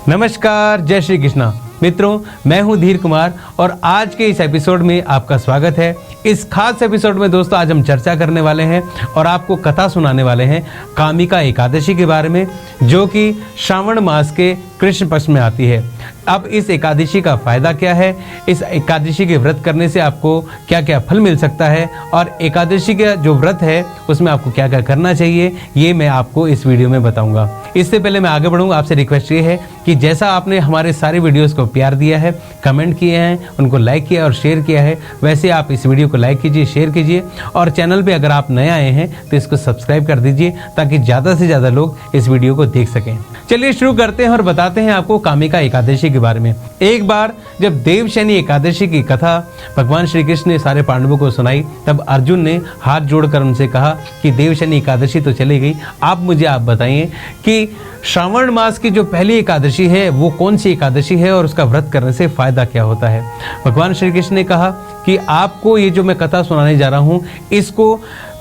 नमस्कार, जय श्री कृष्णा मित्रों, मैं हूं धीर कुमार और आज के इस एपिसोड में आपका स्वागत है। इस खास एपिसोड में दोस्तों आज हम चर्चा करने वाले हैं और आपको कथा सुनाने वाले हैं कामिका एकादशी के बारे में, जो कि श्रावण मास के कृष्ण पक्ष में आती है। अब इस एकादशी का फायदा क्या है, इस एकादशी के व्रत करने से आपको क्या क्या फल मिल सकता है और एकादशी का जो व्रत है उसमें आपको क्या क्या करना चाहिए, ये मैं आपको इस वीडियो में बताऊंगा। इससे पहले मैं आगे बढ़ूंगा, आपसे रिक्वेस्ट ये है कि जैसा आपने हमारे सारे वीडियोस को प्यार दिया है, कमेंट किए हैं, उनको लाइक किया और शेयर किया है, वैसे आप इस वीडियो को लाइक कीजिए, शेयर कीजिए और चैनल पे अगर आप नए आए हैं तो इसको सब्सक्राइब कर दीजिए ताकि ज़्यादा से ज़्यादा लोग इस वीडियो को देख सकें। चलिए शुरू करते हैं और बताते हैं आपको कामिका एकादशी के बारे में। एक बार जब देवशयनी एकादशी की कथा भगवान श्री कृष्ण ने सारे पांडवों को सुनाई, तब अर्जुन ने हाथ जोड़कर उनसे कहा कि देवशयनी एकादशी तो चली गई, आप बताइए कि श्रावण मास की जो पहली एकादशी है वो कौन सी एकादशी है और उसका व्रत करने से फायदा क्या होता है। भगवान श्री कृष्ण ने कहा कि आपको ये जो मैं कथा सुनाने जा रहा हूँ इसको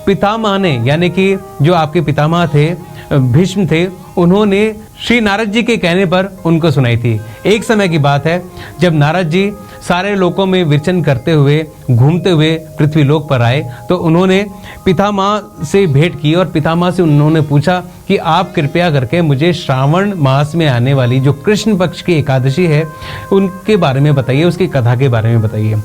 पितामह ने, यानी कि जो आपके पितामह थे भीष्म थे, उन्होंने श्री नारद जी के कहने पर उनको सुनाई थी। एक समय की बात है जब नारद जी सारे लोकों में विचरण करते हुए घूमते हुए पृथ्वी लोक पर आए तो उन्होंने पितामह से भेंट की और पितामह से उन्होंने पूछा कि आप कृपया करके मुझे श्रावण मास में आने वाली जो कृष्ण पक्ष की एकादशी है उनके बारे में बताइए, उसकी कथा के बारे में बताइए।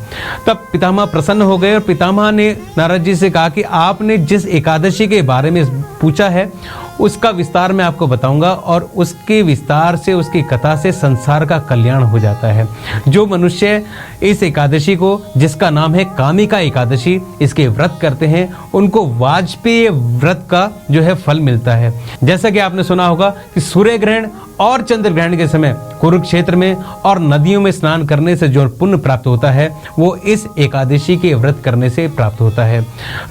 तब पितामह प्रसन्न हो गए और पितामह ने नारद जी से कहा कि आपने जिस एकादशी के बारे में पूछा है उसका विस्तार मैं आपको बताऊंगा और उसके विस्तार से, उसकी कथा से संसार का कल्याण हो जाता है। जो मनुष्य इस एकादशी को, जिसका नाम है कामिका एकादशी, इसके व्रत करते हैं उनको वाजपेय व्रत का जो है फल मिलता है। जैसा कि आपने सुना होगा कि सूर्य ग्रहण और चंद्र ग्रहण के समय कुरुक्षेत्र में और नदियों में स्नान करने से जो पुण्य प्राप्त होता है वो इस एकादशी के व्रत करने से प्राप्त होता है।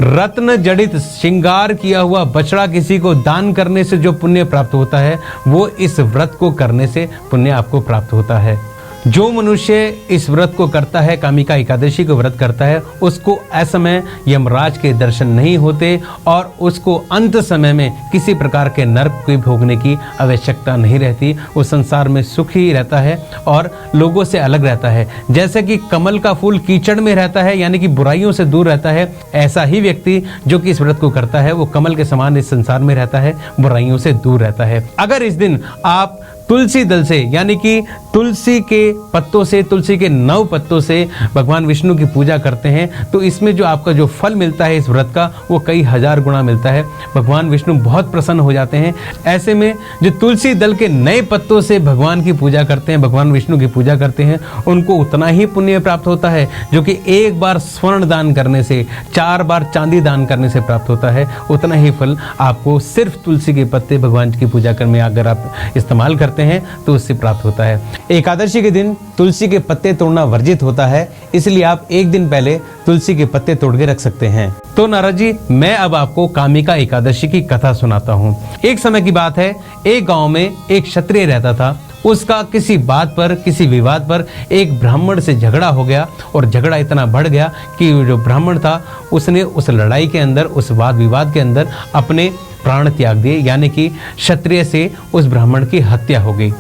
रत्न जड़ित श्रृंगार किया हुआ बछड़ा किसी को दान करने से जो पुण्य प्राप्त होता है वो इस व्रत को करने से पुण्य आपको प्राप्त होता है। जो मनुष्य इस व्रत को करता है, कामिका एकादशी को व्रत करता है, उसको असमय यमराज के दर्शन नहीं होते और उसको अंत समय में किसी प्रकार के नरक के भोगने की आवश्यकता नहीं रहती। वो संसार में सुखी रहता है और लोगों से अलग रहता है। जैसे कि कमल का फूल कीचड़ में रहता है, यानी कि बुराइयों से दूर रहता है, ऐसा ही व्यक्ति जो कि इस व्रत को करता है वो कमल के समान इस संसार में रहता है, बुराइयों से दूर रहता है। अगर इस दिन आप तुलसी दल से, यानी कि तुलसी के पत्तों से, तुलसी के 9 पत्तों से भगवान विष्णु की पूजा करते हैं तो इसमें जो आपका जो फल मिलता है इस व्रत का वो कई हजार गुना मिलता है। भगवान विष्णु बहुत प्रसन्न हो जाते हैं। ऐसे में जो तुलसी दल के नए पत्तों से भगवान की पूजा करते हैं, भगवान विष्णु की पूजा करते हैं, उनको उतना ही पुण्य प्राप्त होता है जो कि एक बार स्वर्ण दान करने से, 4 बार चांदी दान करने से प्राप्त होता है। उतना ही फल आपको सिर्फ तुलसी के पत्ते भगवान की पूजा करने में अगर आप इस्तेमाल करते हैं तो उससे प्राप्त होता है। एकादशी के दिन तुलसी के पत्ते तोड़ना वर्जित होता है, इसलिए आप एक दिन पहले तुलसी के पत्ते तोड़ के रख सकते हैं। तो नारद जी, मैं अब आपको कामिका एकादशी की कथा सुनाता हूँ। एक समय की बात है, एक गांव में एक क्षत्रिय रहता था। उसका किसी बात पर, किसी विवाद पर एक ब्राह्मण से झगड़ा हो गया और झगड़ा इतना बढ़ गया कि जो ब्राह्मण था उसने उस लड़ाई के अंदर, उस वाद विवाद के अंदर अपने प्राण त्याग दिए, यानी कि क्षत्रिय से उस ब्राह्मण की हत्या हो गई।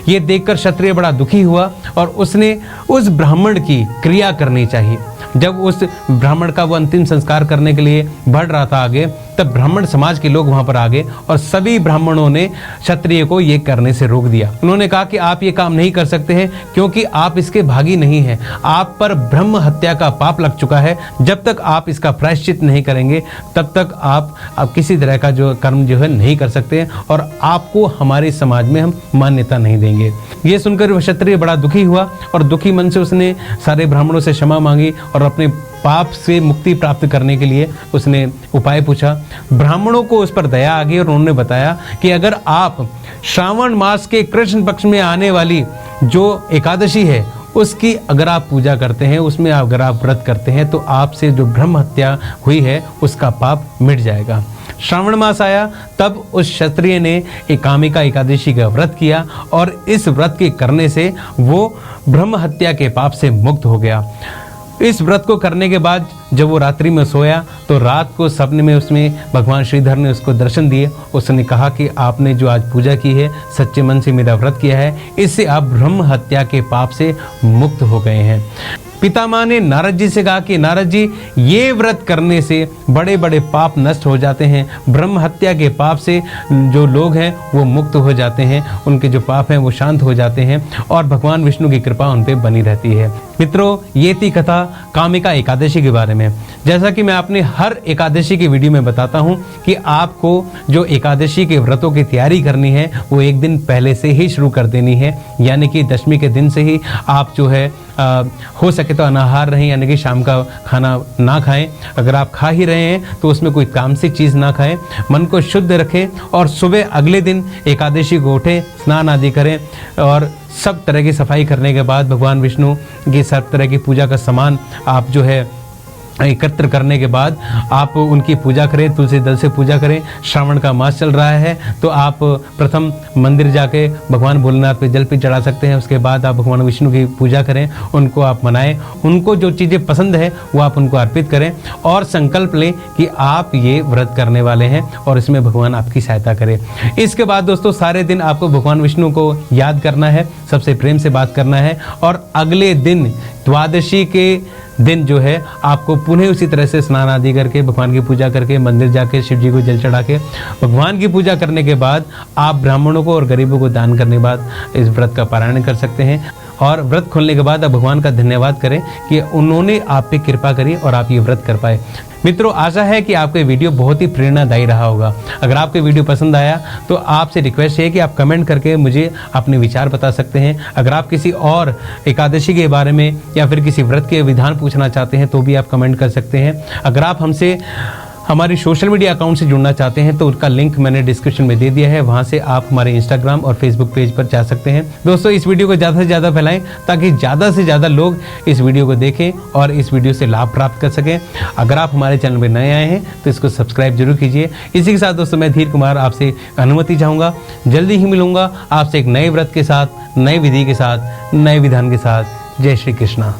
ये देखकर क्षत्रिय बड़ा दुखी हुआ और उसने उस ब्राह्मण की क्रिया करनी चाहिए। जब उस ब्राह्मण का वो अंतिम संस्कार करने के लिए बढ़ रहा था आगे, तब ब्राह्मण समाज के लोग वहां पर आ गए और सभी ब्राह्मणों ने क्षत्रिय को ये करने से रोक दिया। उन्होंने कहा कि आप ये काम नहीं कर सकते हैं क्योंकि आप इसके भागी नहीं हैं, आप पर ब्रह्म हत्या का पाप लग चुका है। जब तक आप इसका प्रायश्चित नहीं करेंगे तब तक आप किसी तरह का जो कर्म जो है नहीं कर सकते और आपको हमारे समाज में हम मान्यता नहीं देंगे। ये सुनकर वह क्षत्रिय बड़ा दुखी हुआ और दुखी मन से उसने सारे ब्राह्मणों से क्षमा मांगी और अपने पाप से मुक्ति प्राप्त करने के लिए उसने उपाय पूछा। ब्राह्मणों को उस पर दया आ गई और उन्होंने बताया कि अगर आप श्रावण मास के कृष्ण पक्ष में आने वाली जो एकादशी है उसकी अगर आप पूजा करते हैं, उसमें अगर आप व्रत करते हैं तो आपसे जो ब्रह्म हत्या हुई है उसका पाप मिट जाएगा। श्रावण मास आया तब उस क्षत्रिय ने एक कामिका एकादशी का व्रत किया और इस व्रत के करने से वो ब्रह्म हत्या के पाप से मुक्त हो गया। इस व्रत को करने के बाद जब वो रात्रि में सोया तो रात को सपने में उसमें भगवान श्रीधर ने उसको दर्शन दिए। उसने कहा कि आपने जो आज पूजा की है, सच्चे मन से मेरा व्रत किया है, इससे आप ब्रह्म हत्या के पाप से मुक्त हो गए हैं। पितामह ने नारद जी से कहा कि नारद जी, ये व्रत करने से बड़े बड़े पाप नष्ट हो जाते हैं, ब्रह्म हत्या के पाप से जो लोग हैं वो मुक्त हो जाते हैं, उनके जो पाप हैं वो शांत हो जाते हैं और भगवान विष्णु की कृपा उन पर बनी रहती है। मित्रों, ये थी कथा कामिका एकादशी के बारे में। जैसा कि मैं अपने हर एकादशी की वीडियो में बताता हूँ कि आपको जो एकादशी के व्रतों की तैयारी करनी है वो एक दिन पहले से ही शुरू कर देनी है, यानी कि दशमी के दिन से ही आप जो है हो सके तो अनाहार रहें, यानी कि शाम का खाना ना खाएं। अगर आप खा ही रहे हैं तो उसमें कोई तामसिक चीज़ ना खाएं, मन को शुद्ध रखें और सुबह अगले दिन एकादशी को उठें, स्नान आदि करें और सब तरह की सफाई करने के बाद भगवान विष्णु की सब तरह की पूजा का सामान आप जो है एकत्र करने के बाद आप उनकी पूजा करें, तुलसी दल से पूजा करें। श्रावण का मास चल रहा है तो आप प्रथम मंदिर जाके भगवान भोलेनाथ पे जल भी चढ़ा सकते हैं। उसके बाद आप भगवान विष्णु की पूजा करें, उनको आप मनाएं, उनको जो चीज़ें पसंद है वो आप उनको अर्पित करें और संकल्प लें कि आप ये व्रत करने वाले हैं और इसमें भगवान आपकी सहायता करे। इसके बाद दोस्तों सारे दिन आपको भगवान विष्णु को याद करना है, सबसे प्रेम से बात करना है और अगले दिन द्वादशी के दिन जो है आपको पुनः उसी तरह से स्नान आदि करके भगवान की पूजा करके मंदिर जाके शिव जी को जल चढ़ा के भगवान की पूजा करने के बाद आप ब्राह्मणों को और गरीबों को दान करने के बाद इस व्रत का पारायण कर सकते हैं और व्रत खोलने के बाद आप भगवान का धन्यवाद करें कि उन्होंने आप पे कृपा करी और आप ये व्रत कर पाए। मित्रों, आशा है कि आपका वीडियो बहुत ही प्रेरणादायी रहा होगा। अगर आपको वीडियो पसंद आया तो आपसे रिक्वेस्ट है कि आप कमेंट करके मुझे अपने विचार बता सकते हैं। अगर आप किसी और एकादशी के बारे में या फिर किसी व्रत के विधान पूछना चाहते हैं तो भी आप कमेंट कर सकते हैं। अगर आप हमसे हमारी सोशल मीडिया अकाउंट से जुड़ना चाहते हैं तो उसका लिंक मैंने डिस्क्रिप्शन में दे दिया है, वहां से आप हमारे इंस्टाग्राम और फेसबुक पेज पर जा सकते हैं। दोस्तों, इस वीडियो को ज़्यादा से ज़्यादा फैलाएं ताकि ज़्यादा से ज़्यादा लोग इस वीडियो को देखें और इस वीडियो से लाभ प्राप्त कर सकें। अगर आप हमारे चैनल पर नए आए हैं तो इसको सब्सक्राइब जरूर कीजिए। इसी के साथ दोस्तों मैं धीर कुमार आपसे अनुमति चाहूँगा, जल्दी ही मिलूंगा आपसे एक नए व्रत के साथ, नए विधि के साथ, नए विधान के साथ। जय श्री कृष्णा।